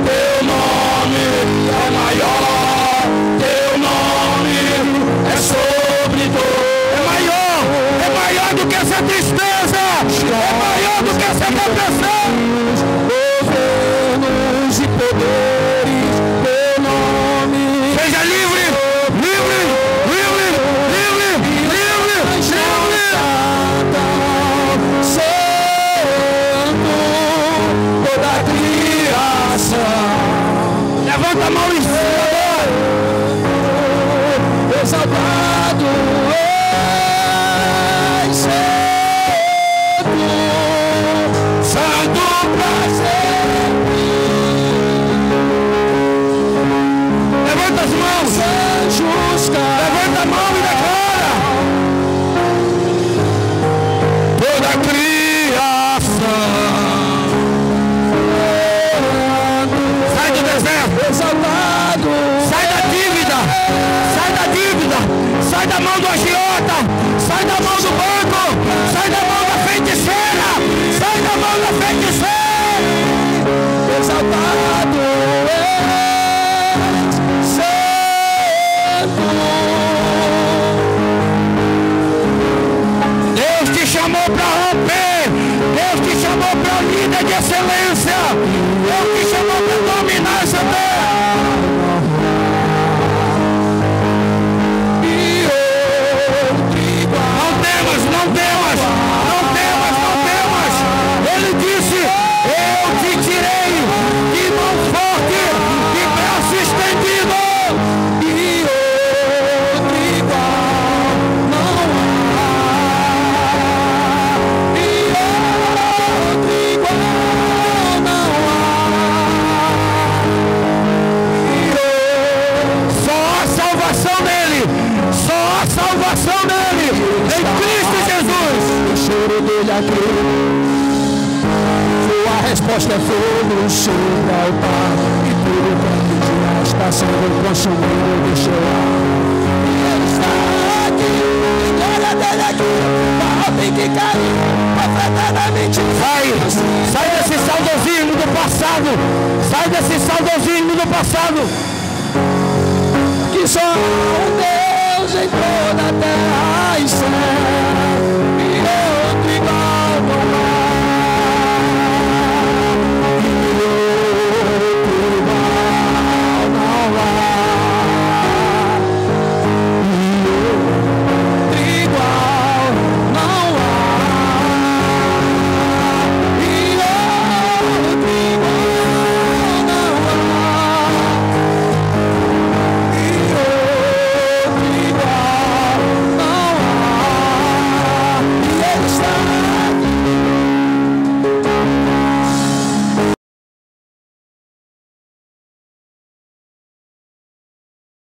teu nome é maior, teu nome é sobre todo. É maior do que essa tristeza, é maior do que essa depressão. Levanta a mão em cima. Exaltado és sempre, santo pra sempre. Levanta as mãos. Anjos Levanta a mão e declara. Toda a criação. Sai do deserto. exaltado, Sai da dívida. Sai da dívida. Sai da mão do agiota. Sai da mão do banco. Sai da mão da feiticeira. Sai da mão da feiticeira. exaltado és santo. Deus te chamou para romper. Deus te chamou para líder de excelência. Deus te chamou para dominar essa terra. E outro igual. Não temas, não temas, não temas, não temas. Ele disse: eu te tirei de mão forte, de braço estendido. E outro igual não há. E outro igual não há. Só a salvação nele, só a salvação nele, em Cristo Jesus. O cheiro dele aqui. Sua resposta é fogo sobre o altar. E tudo quanto dia está sendo consumido do seu ar. E ele está aqui. E glória dele aqui. Barra tem que cair. Afetadamente. Sai desse saudosismo do passado, sai desse saudosismo do passado. Que só há um Deus em toda a terra e céu.